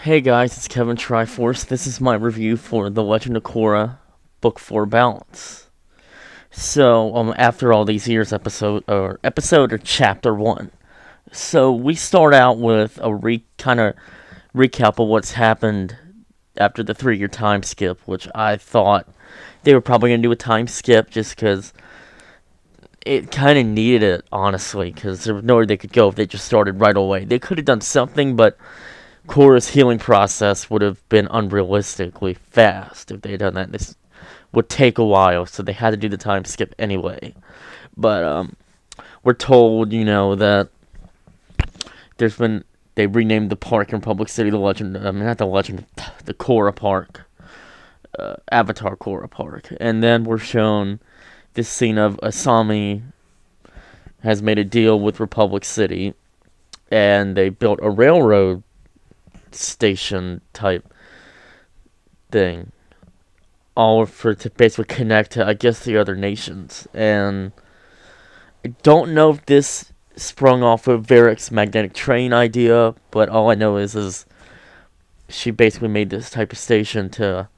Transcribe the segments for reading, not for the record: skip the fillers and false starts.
Hey guys, it's Kevin Triforce. This is my review for The Legend of Korra, Book 4 Balance. So, after all these years, episode or chapter 1. So, we start out with a kind of recap of what's happened after the 3-year time skip, which I thought they were probably going to do a time skip just because it kind of needed it, honestly, because there was nowhere they could go if they just started right away. They could have done something, but Korra's healing process would have been unrealistically fast if they had done that. This would take a while, so they had to do the time skip anyway. But we're told, that they renamed the park in Republic City the Legend. Not the Legend, the Korra Park, Avatar Korra Park, and then we're shown this scene of Asami has made a deal with Republic City, and they built a railroad station type thing, all to basically connect to, I guess, the other nations. And I don't know if this sprung off of Varric's magnetic train idea, but all I know is she basically made this type of station to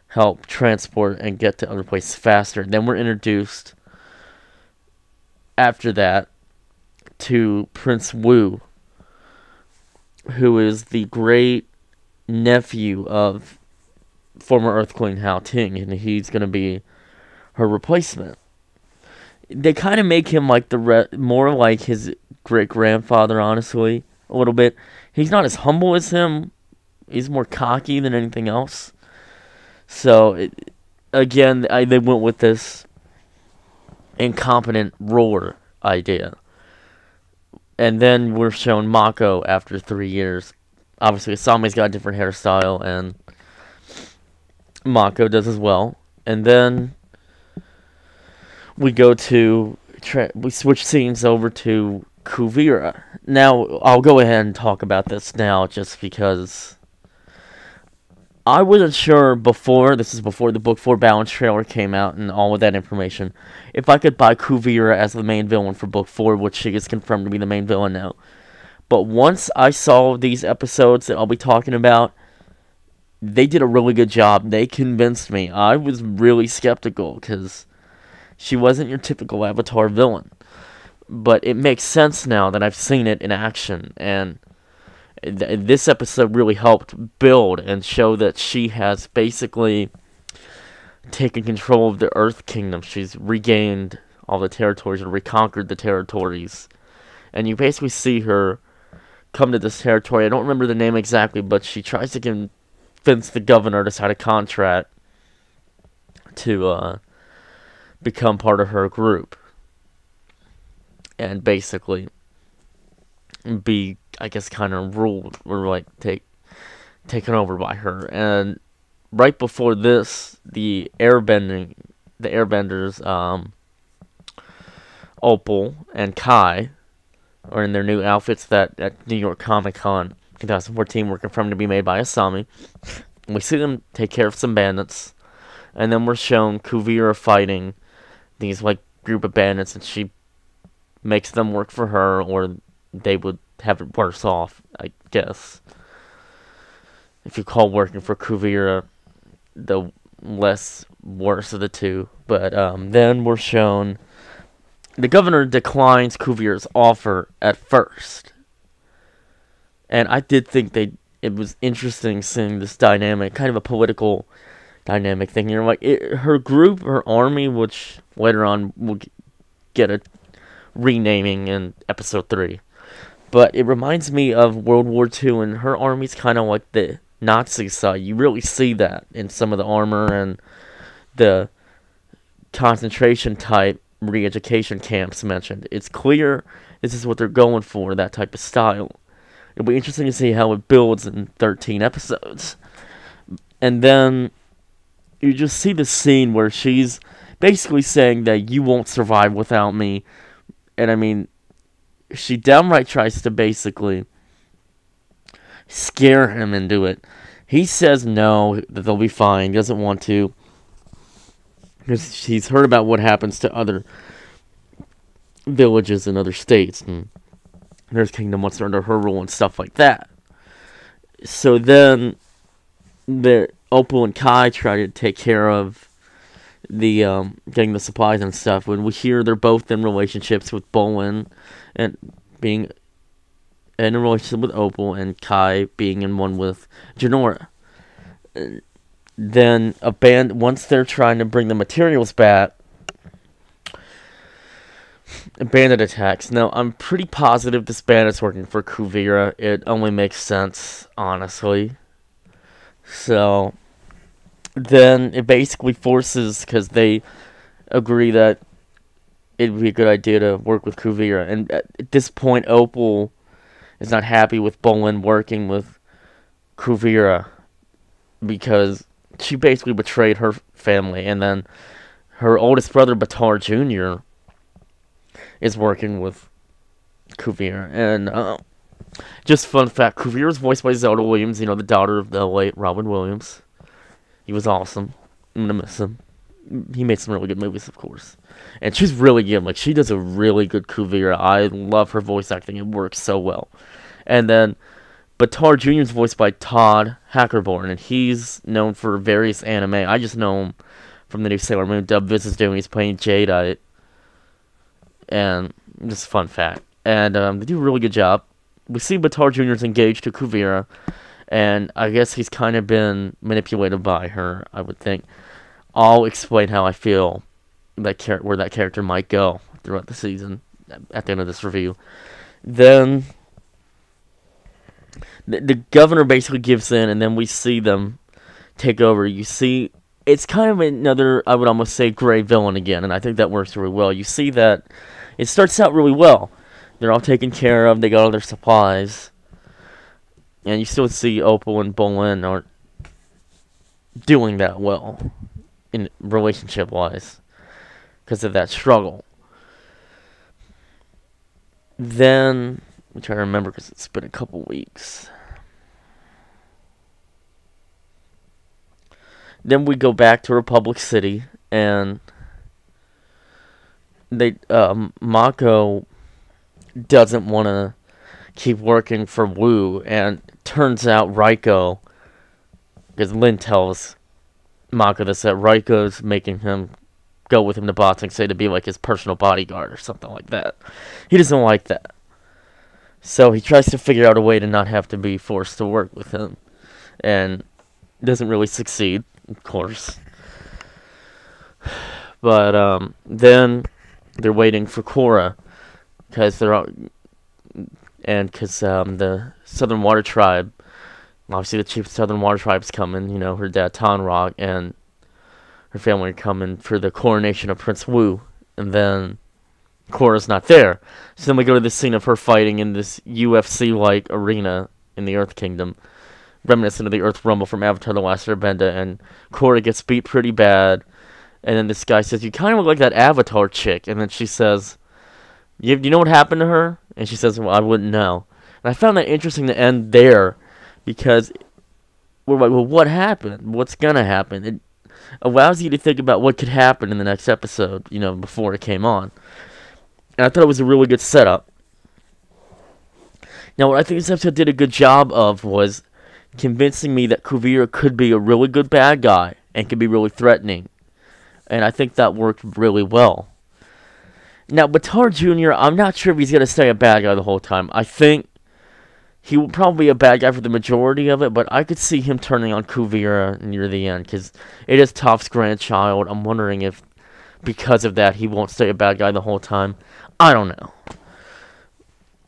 help transport and get to other places faster. Then we're introduced after that to Prince Wu, who is the great nephew of former Earth Queen Hao Ting, and he's going to be her replacement. They kind of make him like more like his great-grandfather, honestly, a little bit. He's not as humble as him. He's more cocky than anything else. So, again, they went with this incompetent ruler idea. And then we're shown Mako after 3 years. Obviously, Asami's got a different hairstyle, and Mako does as well. And then we we switch scenes over to Kuvira. Now, I'll go ahead and talk about this now, just because I wasn't sure this is before the Book 4 Balance trailer came out and all of that information, if I could buy Kuvira as the main villain for Book 4, which she is confirmed to be the main villain now. But once I saw these episodes that I'll be talking about, they did a really good job. They convinced me. I was really skeptical, because she wasn't your typical Avatar villain. But it makes sense now that I've seen it in action, and this episode really helped build and show that she has basically taken control of the Earth Kingdom. She's regained all the territories or reconquered the territories. And you basically see her come to this territory. I don't remember the name exactly, but she tries to convince the governor to sign a contract to become part of her group. And basically be, I guess, kind of ruled or like taken over by her. And right before this, the airbenders, Opal and Kai, are in their new outfits that at New York Comic Con 2014 were confirmed to be made by Asami. We see them take care of some bandits, and then we're shown Kuvira fighting these like group of bandits, and she makes them work for her, or they would have it worse off, I guess. If you call working for Kuvira the less worse of the two. But then we're shown the governor declines Kuvira's offer at first. And I did think it was interesting seeing this dynamic, kind of a political dynamic thing here. Like, her group, her army, which later on will get a renaming in episode 3. But it reminds me of World War II, and her army's kind of like the Nazi side. You really see that in some of the armor and the concentration type re-education camps mentioned. It's clear this is what they're going for, that type of style. It'll be interesting to see how it builds in 13 episodes. And then you just see the scene where she's basically saying that you won't survive without me. And I mean, she downright tries to basically scare him into it. He says no, that they'll be fine, doesn't want to, because he's heard about what happens to other villages in other states, and Earth Kingdom wants to under her rule and stuff like that. So then the Opal and Kai try to take care of the getting the supplies and stuff. When we hear they're both in relationships with Bolin and being in a relationship with Opal, and Kai being in one with Janora. Then once they're trying to bring the materials back, a bandit attacks. Now, I'm pretty positive this bandit's working for Kuvira. It only makes sense, honestly. So, then it basically forces, because they agree that it'd be a good idea to work with Kuvira. And at this point, Opal is not happy with Bolin working with Kuvira because she basically betrayed her family, and then her oldest brother, Batar Jr., is working with Kuvira. And just fun fact, Kuvira is voiced by Zelda Williams, the daughter of the late Robin Williams. He was awesome. I'm gonna miss him. He made some really good movies, of course. And she's really good. Like, she does a really good Kuvira. I love her voice acting. It works so well. And then Batar Jr. is voiced by Todd Hackerborn, and he's known for various anime. I just know him from the new Sailor Moon dub Viz is doing. He's playing Jadeite. And just a fun fact. And they do a really good job. We see Batar Jr. is engaged to Kuvira, and I guess he's kind of been manipulated by her, I would think. I'll explain how I feel where that character might go throughout the season at the end of this review. Then the governor basically gives in, and then we see them take over. You see, it's kind of another, I would almost say, gray villain again, and I think that works really well. You see that it starts out really well. They're all taken care of. They got all their supplies. And you still see Opal and Bolin aren't doing that well in relationship-wise because of that struggle. Then, I'm trying to remember because it's been a couple weeks. Then we go back to Republic City, and Mako doesn't want to keep working for Wu, and turns out Raiko, because Lin tells Mako this, that Raiko's making him go with him to Botsing City to be like his personal bodyguard or something like that. He doesn't like that. So he tries to figure out a way to not have to be forced to work with him. And doesn't really succeed, of course. But then they're waiting for Korra, because the Southern Water Tribe, obviously the chief of the Southern Water Tribe's coming, her dad Tonrog and her family are coming for the coronation of Prince Wu, and then Korra's not there. So then we go to this scene of her fighting in this UFC-like arena in the Earth Kingdom, reminiscent of the Earth Rumble from Avatar The Last Airbender, and Korra gets beat pretty bad, and then this guy says, "You kind of look like that Avatar chick," and then she says, you know what happened to her? And she says, "Well, I wouldn't know." And I found that interesting to end there, because we're like, well, what happened? What's going to happen? It allows you to think about what could happen in the next episode, before it came on. And I thought it was a really good setup. Now, what I think this episode did a good job of was convincing me that Kuvira could be a really good bad guy and could be really threatening. And I think that worked really well. Now, Batar Jr., I'm not sure if he's going to stay a bad guy the whole time. I think he will probably be a bad guy for the majority of it, but I could see him turning on Kuvira near the end, because it is Toph's grandchild. I'm wondering if, because of that, he won't stay a bad guy the whole time. I don't know.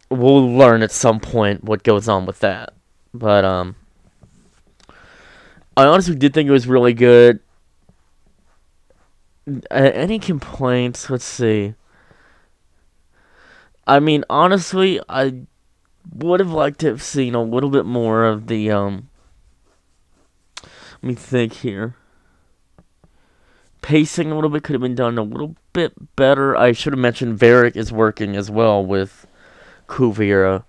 We'll learn at some point what goes on with that. But, I honestly did think it was really good. Any complaints? Let's see. I mean, honestly, I would have liked to have seen a little bit more of the, let me think here. Pacing a little bit could have been done a little bit better. I should have mentioned Varric is working as well with Kuvira.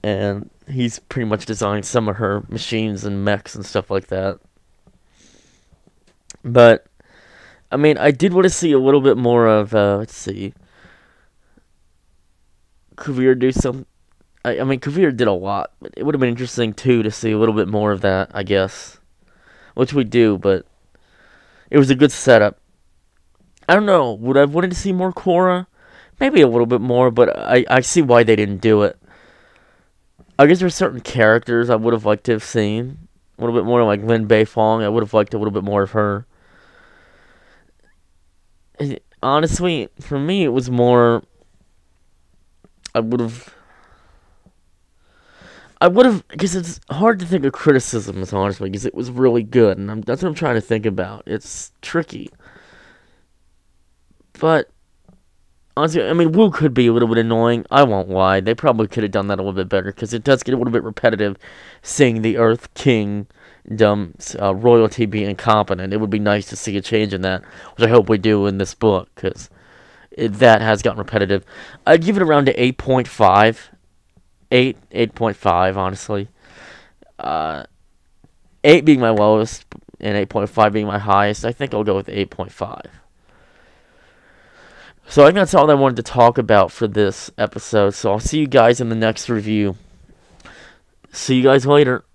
And he's pretty much designed some of her machines and mechs and stuff like that. But, I mean, I did want to see a little bit more of, let's see, Kuvira do some. I mean, Kuvira did a lot, but it would have been interesting too to see a little bit more of that, I guess, which we do. But it was a good setup. I don't know. Would I have wanted to see more Korra? Maybe a little bit more, but I see why they didn't do it. I guess there's certain characters I would have liked to have seen a little bit more, like Lin Beifong. I would have liked a little bit more of her. Honestly, for me, it was more. I would have. Because it's hard to think of criticisms, honestly, because it was really good, and that's what I'm trying to think about. It's tricky. But, honestly, I mean, Wu could be a little bit annoying. I won't lie. They probably could have done that a little bit better, because it does get a little bit repetitive seeing the Earth Kingdom's royalty be incompetent. It would be nice to see a change in that, which I hope we do in this book, because that has gotten repetitive. I'd give it around to 8.5. 8.5, honestly. 8 being my lowest, and 8.5 being my highest. I think I'll go with 8.5. So I think that's all I wanted to talk about for this episode. So I'll see you guys in the next review. See you guys later.